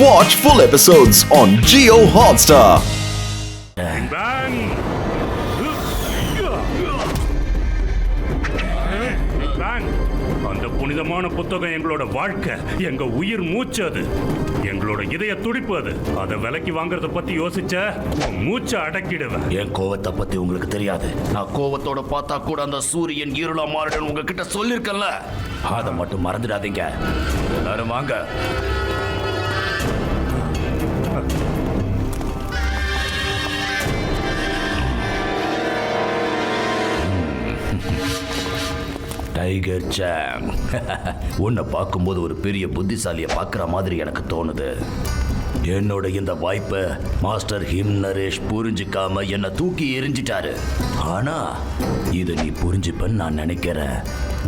Watch full episodes on Jio Hotstar. Bang bang! Bang! அந்த புனிதமான புத்தகம் எங்களோட வாழ்க்கை, எங்க உயிர் மூச்சு. அது எங்களோட இதய துடிப்பு. அது அதை விலைக்கு வாங்குறத பத்தி யோசிச்ச மூச்சை அடக்கிடுவேன். என் கோவத்தை பத்தி உங்களுக்கு தெரியாது. நான் கோவத்தோட பார்த்தா கூட அந்த சூரியன் இருளா மாறிடும் உங்ககிட்ட சொல்லிருக்கல. அதை மட்டும் மறந்துடாதீங்க. எல்லாரும் வாங்க. டைகர் சாங், உன்னை பார்க்கும்போது ஒரு பெரிய புத்திசாலியை பார்க்குற மாதிரி எனக்கு தோணுது. என்னோட இந்த வாய்ப்பை மாஸ்டர் ஹிம் நரேஷ் புரிஞ்சுக்காம என்னை தூக்கி எரிஞ்சிட்டாரு. ஆனா இதை நீ புரிஞ்சுப்பன்னு நான் நினைக்கிறேன்.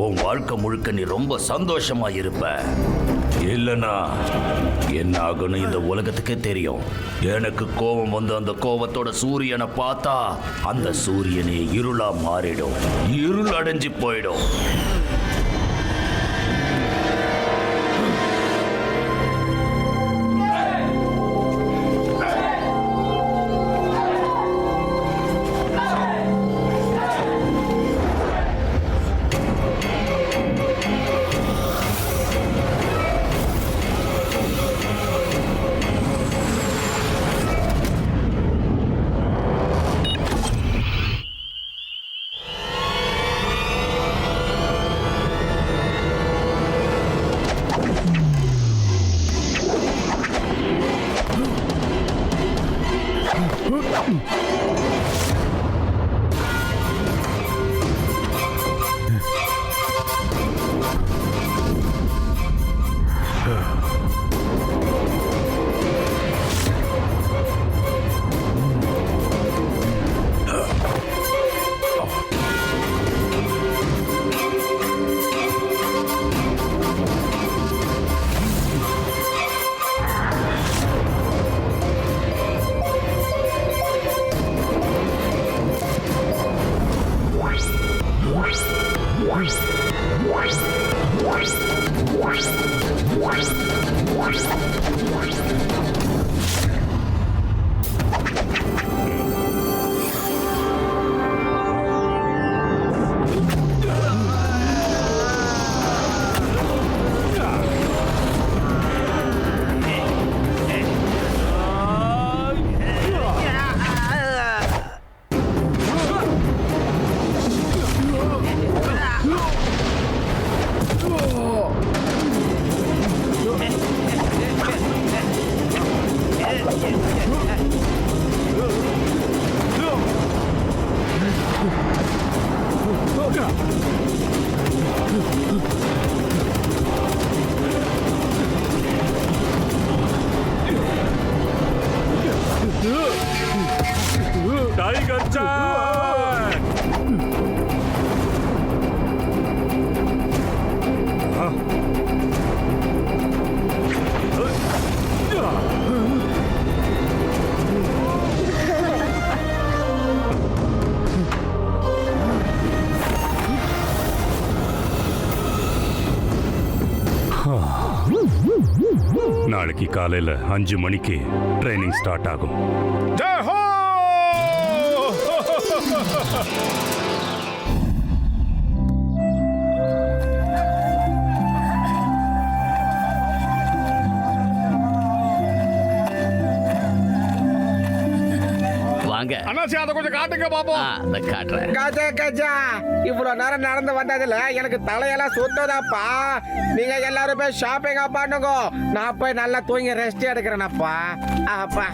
உன் வாழ்க்கை முழுக்க நீ ரொம்ப சந்தோஷமா இருப்ப. இல்லைன்னா என்ன ஆகுன்னு இந்த உலகத்துக்கே தெரியும். எனக்கு கோபம் வந்து அந்த கோபத்தோட சூரியனை பார்த்தா அந்த சூரியனே இருளா மாறிடும், இருள் அடைஞ்சு போயிடும். Tiger song! நாளைக்கு காலையில 5 மணிக்கு ட்ரைனிங் ஸ்டார்ட் ஆகும். வாங்க. அண்ணாச்சி, அதை கொஞ்சம் காட்டுங்க பாப்போம். அந்த காட்டுறேன். கஜா கஜா, இவ்வளவு நேரம் நடந்து வந்ததுல எனக்கு தலையெல்லாம் சுத்ததாப்பா. நீங்க எல்லாரும் போய் ஷாப்பிங்கா பண்ணுங்க. நான் போய் நல்லா தூங்கி ரெஸ்ட் எடுக்கிறேனப்பா. அப்பா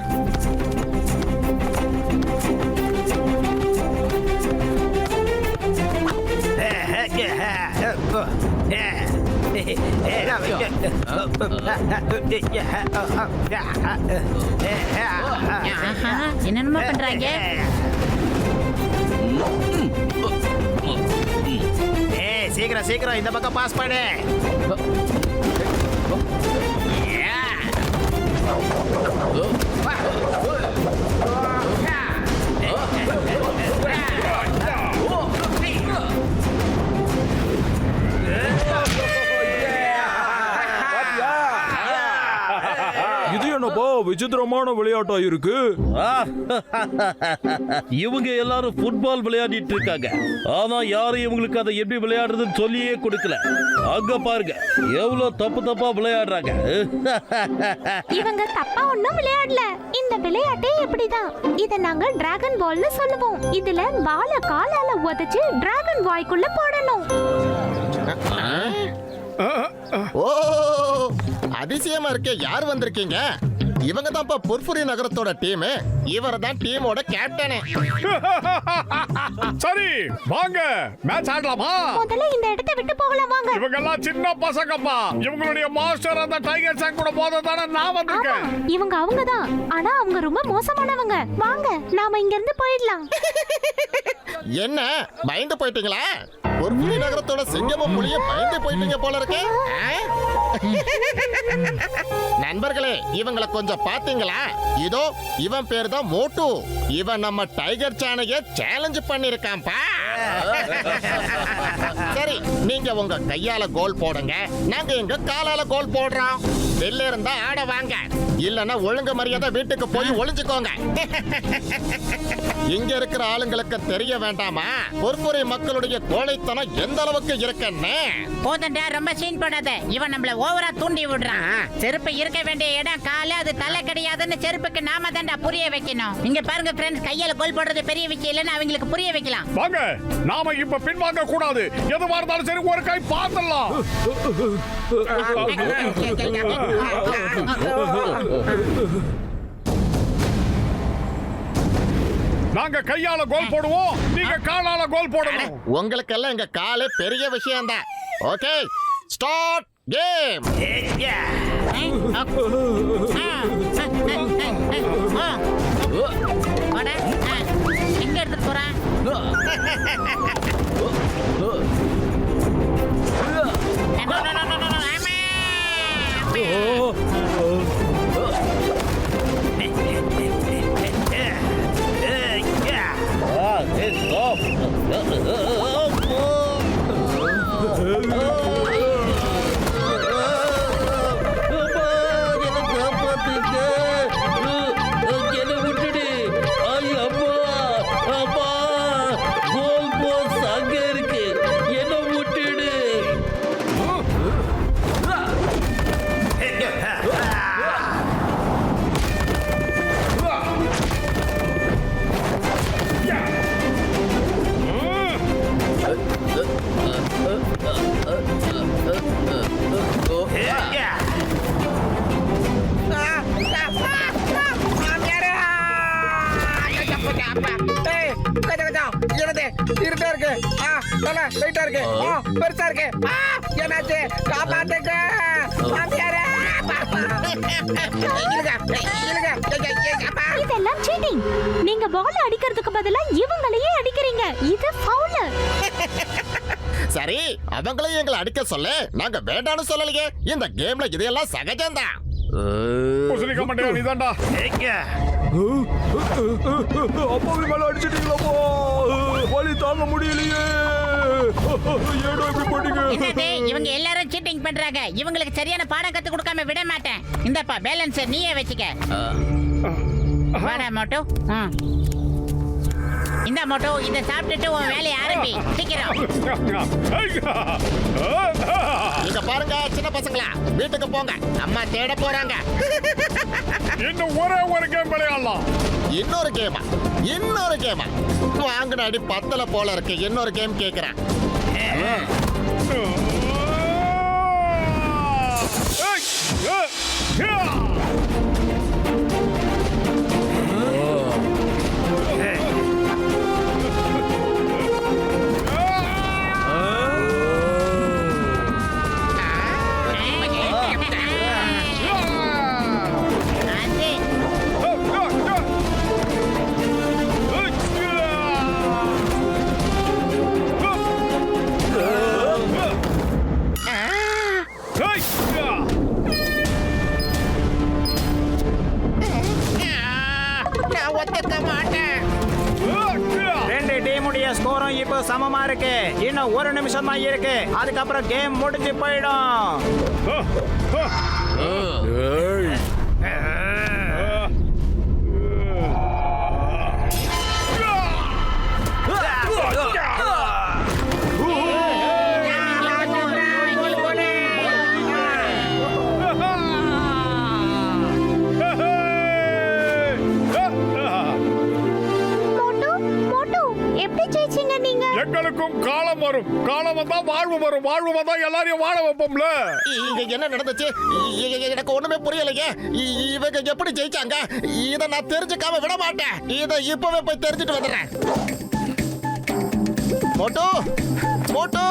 என்னென்னமா பண்றாங்க? சீக்கிரம் சீக்கிரம் இந்த பக்கம் பாஸ் பண்ணு. இது என்னப்பா விசித்திரமான விளையாட்டா இருக்கு. இவங்க எல்லாரும் ஃபுட்பால் விளையாடிட்டு இருக்காங்க. ஆனா யாரும் இவங்களுக்கு அதை எப்படி விளையாடுறதுன்னு சொல்லியே கொடுக்கல. அங்க பாருங்க எவ்வளவு தப்பா விளையாடுறாங்க. இவங்க தப்பா ஒண்ணும் விளையாடல. இந்த விளையாட்டே இப்படிதான். இத நாங்க டிராகன் பால்னு சொல்லுவோம். இதுல பால காலால உதைச்சு டிராகன் வாய்க்குள்ள போடணும். ஓ அதிசயமா இருக்கே. யார் வந்திருக்கீங்க? இவங்க தான்ப்பா பொர்ஃபுரி நகரத்தோட டீம். இவர் தான் டீமோட கேப்டனே. சரி வாங்க மேட்ச் ஆடலாமா? முதல்ல இந்த இடத்தை விட்டு போகலாம் வாங்க. இவங்க எல்லாம் சின்ன பசங்கப்பா. இவங்களுடைய மாஸ்டர் அந்த டைகர் சாங் கூட போத தானே நான் ஆமா, வந்திருக்கேன். இவங்க அவங்கதான். ஆனா அவங்க ரொம்ப மோசமானவங்க. வாங்க நாம இங்க இருந்து போயிடலாம். என்ன பயந்து போயிட்டீங்களா? பொர்ஃபுரி நகரத்தோட சிங்கமும் புலியும் பயந்து போயிட்டீங்க போல இருக்கு. நண்பர்களே இவங்களை கொஞ்சம் பாத்தீங்களா? இதோ இவன் பேர் தான் மோட்டு. இவன் நம்ம டைகர் சானைய சேலஞ்ச் பண்ணிருக்கான்பா. சரி நீங்க உங்க கையால கோல் போடுங்க, நாங்க எங்க காலால கோல் போடுறோம். வெளில இருந்தா ஆட வாங்க, இல்லன்னா ஒழுங்கு மரியாதை வீட்டுக்கு போய் ஒளிஞ்சுக்கோங்க. இங்க இருக்கிற ஆளுங்களுக்கு தெரிய வேண்டாமா பொர்ஃபுரி மக்களுடைய கோழைத்தனம் எந்த அளவுக்கு இருக்குன்னு? போதண்டா ரொம்ப சீன் போடாத. இவன் நம்மள ஓவரா தூண்டி விடுறான். செருப்பு இருக்க வேண்டிய இடம் கால, அது தலை கிடையாதுன்னு செருப்புக்கு நாம தான்டா புரிய வைக்கணும். இங்க பாருங்க ஃப்ரெண்ட்ஸ், கையால கோல் போடுறது பெரிய விஷயம் இல்லைன்னு அவங்களுக்கு புரிய வைக்கலாம். வாங்க நாம இப்ப பின்வாங்க கூடாது. எதுவா இருந்தாலும் சரி ஒரு கை பாத்துடலாம். நாங்க கையால கோல் போடுவோம், நீங்க காலால கோல் போடணும். உங்களுக்கெல்லாம் எங்க காலே பெரிய விஷயம் தான். Okay start game. எங்க எடுத்துட்டு போறான்? என்ன விட்டுடு. அப்பா கோல் போஸ்ட் அங்க இருக்கு. என்ன விட்டுடு. இருட்டா இருக்கு. லைட்டா இருக்கு. பெருசா இருக்கு. என்னாச்சு? காப்பாத்துங்க மாமியாரே. இதெல்லாம் சீட்டிங். நீங்க பால் அடிக்கிறதுக்கு பதிலா இவங்களையே அடிக்கிறீங்க. இது ஃபவுல். சரி அவங்களையும் எங்களை அடிக்க சொல்லு, நாங்க வேண்டாம்னு சொல்லலையே. இந்த கேம்ல இதெல்லாம் சகஜம்தான். பூசணிக்கா மண்டையா நீதான்டா. அப்பாவி மேல அடிச்சிட்டீங்களப்பா. வலி தாங்க முடியலையே. ஏடோ இப்படி போட்டீங்க. என்னது இவங்க எல்லாரும் சீட்டிங் பண்றாங்க. இவங்களுக்கு சரியான பாடம் கத்து கொடுக்காம விட மாட்டேன். இந்தப்பா பேலன்ஸ் நீயே வச்சுக்க. வாடா மோட்டோ. இந்த மோட்டோ இத சாப்பிட்டுட்டு உன் வேலையை ஆரம்பி சீக்கிரம். இங்க பாருங்க சின்ன பசங்களா, வீட்டுக்கு போங்க, அம்மா தேட போறாங்க. இன்னும் ஒரே ஒரு கேம் விளையாடலாம். இன்னொரு கேமா? இன்னொரு கேமா? வாங்கின அடி பத்தல போல இருக்கு. இன்னொரு கேம் கேக்குறேன். ரெண்டு டீமுடைய ஸ்கோரும் இப்போ சமமா இருக்கு. இன்னும் ஒரு நிமிஷம் தான் இருக்கு. அதுக்கப்புறம் கேம் முடிஞ்சு போயிடும். எல்லாத்துக்கும் காலம் வரும். காலம் வந்தா வாழ்வு வரும். வாழ்வு வந்தா எல்லாரையும் வாழ வைப்போம்ல. இங்க என்ன நடந்துச்சு? எனக்கு ஒண்ணுமே புரியலையே. இவங்க எப்படி ஜெயிச்சாங்க? இத நான் தெரிஞ்சுக்காம விட மாட்டேன். இத இப்பவே போய் தெரிஞ்சுட்டு வந்துடுறேன். மோட்டோ மோட்டோ,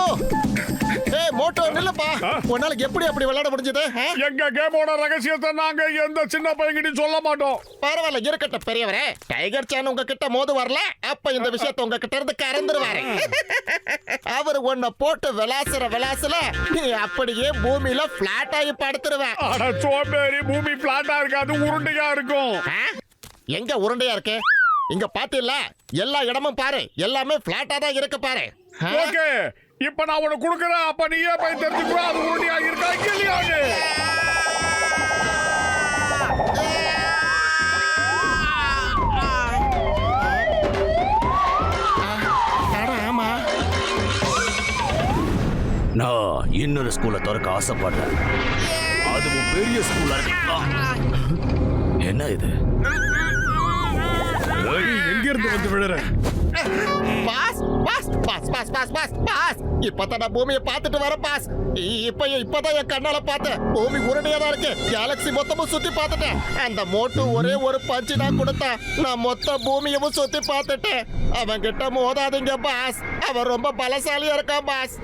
ஏய் மோட்டோ நில்லுப்பா. உன்னால எப்படி அப்படி விளையாட முடிஞ்சது? எங்க கேமோட ரகசியத்தை நாங்க எந்த சின்ன பையன்கிட்டயும் சொல்ல மாட்டோம். பரவாயில்ல, இருக்கட்டும் பெரியவரே. டைகர் சான் உங்ககிட்ட மோது வரல, அப்ப இந்த விஷயத்தை உங்ககிட்ட இருந்து கறந்துருவாரு. அவர் உன்னை போட்டு விளாசுல நீ அப்படியே பூமியில பிளாட் ஆகி படுத்துருவேன். அட சோம்பேறி, பூமி பிளாட்டா இருக்காது, உருண்டையா இருக்கும். எங்க உருண்டையா இருக்கு? இங்க பாத்தீங்களா? எல்லா இடமும் பாரு, எல்லாமே பிளாட்டா தான் இருக்கு பாரு. ஓகே, இப்ப நான் உனக்கு கொடுக்கறேன். அப்ப நீயே போய் தெரிஞ்சுக்கோ அது உருண்டையா இருக்கா இல்லையான்னு. ஆமா, நான் இன்னொரு ஸ்கூலை திறக்க ஆசைப்படுறேன். அதுவும் பெரிய ஸ்கூலா இருக்கு. என்ன இது? எங்க இருந்து வந்து விழுற? Boss boss boss boss boss boss boss. இப்பதான் நான் பூமியை பார்த்துட்டு வரேன் பாஸ். இப்பதான் என் கண்ணால பார்த்தேன். பூமி உருண்டையா தான் இருக்கு. கேலக்ஸி மொத்தமும் சுத்தி பார்த்துட்டேன். அந்த மோட்டு ஒரே ஒரு பஞ்சு தான் கொடுத்தேன். நான் மொத்த பூமியவும் சுத்தி பார்த்துட்டேன். அவன் கிட்ட மோதாதீங்க பாஸ். அவன் ரொம்ப பலசாலியா இருக்கான் பாஸ்.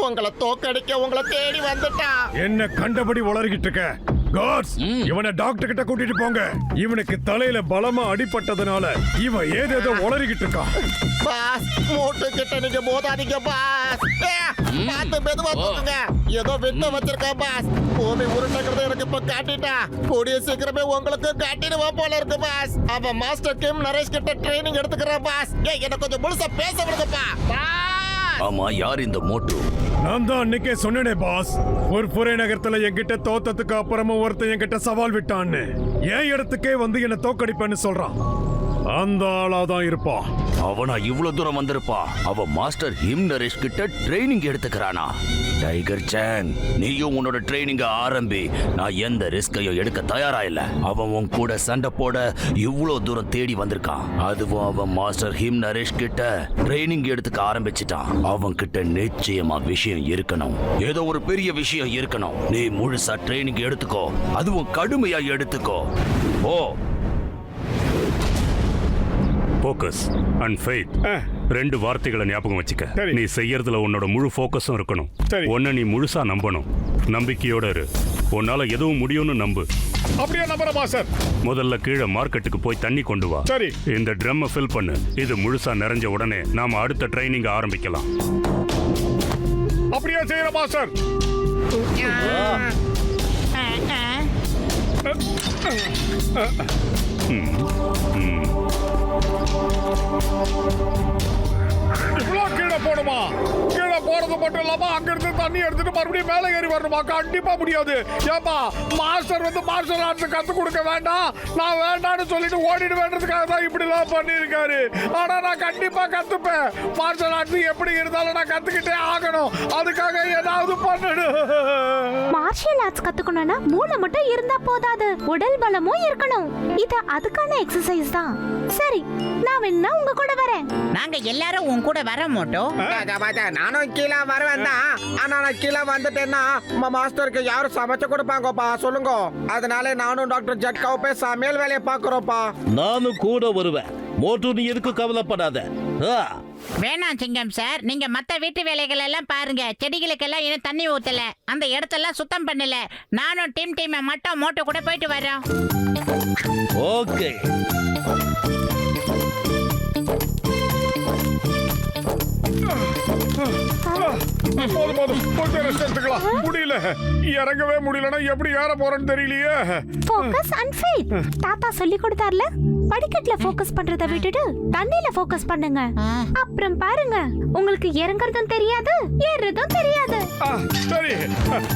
உங்களை தோக்கடிக்க உங்களை தேடி வந்துட்டான். என்ன கண்டபடி வளர்கிட்டு இருக்க? காட்ஸ், இவனை டாக்டர் கிட்ட கூட்டிட்டு போங்க. இவனுக்கு தலையில பலமா அடிபட்டதுனால இவன் ஏதேதோ உளறிக்கிட்டு இருக்கான். பாஸ், மோட்டு கிட்ட நீங்க மோதாதீங்க பாஸ். பார்த்து மெதுவா தூக்குங்க. ஏதோ விட்ட வச்சிருக்கேன் பாஸ். பூமி உருண்டைங்கிறத எனக்கு இப்ப காட்டிட்டா. கூடிய சீக்கிரமே உங்களுக்கு காட்டிடுவா போல இருக்கு பாஸ். அவன் மாஸ்டர் கிம் நரேஷ் கிட்ட ட்ரைனிங் எடுத்துக்கிறான் பாஸ். என்ன கொஞ்சம் முழுசா பேச விடுங்கப்பா. ஆமா, யார் இந்த மோட்டு? நான் தான் அன்னைக்கே சொன்னேனே பாஸ், ஒரு புரை நகரத்துல என்கிட்ட தோத்ததுக்கு அப்புறமா ஒருத்தன் என்கிட்ட சவால் விட்டான்னு. என் இடத்துக்கே வந்து என்ன தோக்கடிப்பேன்னு சொல்றான். அந்த ஆளாதான் இருப்பான். அவனா இவ்வளவு தூரம் வந்திருப்பா? அவன் மாஸ்டர் ஹிம் நரேஷ் கிட்ட ட்ரைனிங் எடுத்துக்கிறானா? டைகர் சான், நீயும் உன்னோட ட்ரைனிங்க ஆரம்பி. நான் எந்த ரிஸ்கையும் எடுக்க தயாரா இல்ல. அவன் உன் கூட சண்டை போட இவ்வளவு தூரம் தேடி வந்திருக்கான். அதுவும் அவன் மாஸ்டர் ஹிம் நரேஷ் கிட்ட ட்ரைனிங் எடுத்துக்க ஆரம்பிச்சிட்டான். அவன் கிட்ட நிச்சயமா விஷயம் இருக்கணும். ஏதோ ஒரு பெரிய விஷயம் இருக்கணும். நீ முழுசா ட்ரைனிங் எடுத்துக்கோ, அதுவும் கடுமையா எடுத்துக்கோ. ஓ, ஃபோக்கஸ் அண்ட் ஃபெய்த், ரெண்டு வார்த்தைகளை ஞாபகம் வச்சுக்க. சரி. நீ செய்யறதுல உன்னோட முழு ஃபோக்கஸும் இருக்கணும். சரி. உன்னை நீ முழுசா நம்பணும். நம்பிக்கையோட இரு. உன்னால எதுவும் முடியும்னு நம்பு. அப்படியே நம்புற மாஸ்டர். முதல்ல கீழே மார்க்கெட்டுக்கு போய் தண்ணி கொண்டு வா. சரி. இந்த ட்ரம்மை ஃபில் பண்ணு. இது முழுசா நிறைஞ்ச உடனே நாம அடுத்த ட்ரைனிங் ஆரம்பிக்கலாம். அப்படியே செய்யற மாஸ்டர். இவ்வளோ கீழே போடுமா? கீழே போறது மட்டும் இல்லாம அங்கிருந்து தண்ணி எடுத்துட்டு மறுபடியும் மேலே ஏறி வரணுமா? கண்டிப்பா முடியாது. ஏப்பா, மாஸ்டர் வந்து மார்ஷல் ஆர்ட்ஸ் கத்து கொடுக்க வேண்டாம், நான் வேண்டாம்னு சொல்லிட்டு ஓடிடு வேண்டதுக்காக தான் இப்படி எல்லாம் பண்ணிருக்காரு. ஆனா நான் கண்டிப்பா கத்துப்பேன். மார்ஷல் ஆர்ட்ஸ் எப்படி இருந்தாலும் நான் கத்துக்கிட்டே ஆகணும். அதுக்காக ஏதாவது பண்ணணும். மார்ஷியல் ஆர்ட்ஸ் கத்துக்கணும்னா மூளை மட்டும் இருந்தா போதாது, உடல் பலமும் இருக்கணும். இது அதுக்கான எக்ஸசைஸ் தான். சரி, நான் வேணா உங்க கூட வரேன். நாங்க எல்லாரும் உன் கூட வர மாட்டோம். நானும் கீழே வருவேன் தான். ஆனா நான் கீழே வந்துட்டேன்னா மாஸ்டருக்கு யாரும் சமைச்சு கொடுப்பாங்கப்பா, சொல்லுங்க. அதனால நானும் டாக்டர் ஜட்காவும் போய் சமையல் வேலையை பாக்குறோம்ப்பா. நானும் கூட வருவேன். மோட்டு, நீ எதுக்கு கவலைப்படாத. வேணாம் சிங்கம் சார், நீங்க மத்த வீட்டு வேலைகள் எல்லாம் பாருங்க. செடிகளுக்கெல்லாம் இன்னும் தண்ணி ஊத்தல, அந்த இடத்தெல்லாம் சுத்தம் பண்ணல. நானும் டீமை மட்டும் மோட்டோ கூட போயிட்டு வரோம். ஓகே. போதும், கொஞ்சம் ரெஸ்ட் எடுத்துக்கலாம். முடியல, இறங்கவே முடியலன்னா எப்படி ஏற போறேன்னு தெரியலையே. ஃபோக்கஸ் அண்ட் ஃபெய்த், தாத்தா சொல்லி கொடுத்தார்ல, படிக்கட்டுல ஃபோக்கஸ் பண்றத விட்டுட்டு தண்ணில ஃபோக்கஸ் பண்ணுங்க. அப்புறம் பாருங்க, உங்களுக்கு இறங்குறதும் தெரியாது, ஏறுறதும் தெரியாது. சரி,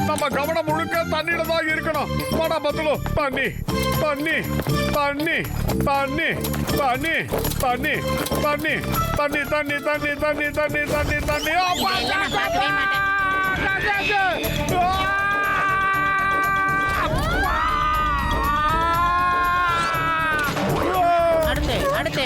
நம்ம கவனம் முழுக்க தண்ணியில தான் இருக்கணும். வாடா பத்துலு, தண்ணி தண்ணி தண்ணி தண்ணி தண்ணி தண்ணி தண்ணி தண்ணி தண்ணி தண்ணி தண்ணி தண்ணி தண்ணி தண்ணி. நான் பார்க்கவே மாட்டேன். அடுத்து அடுத்து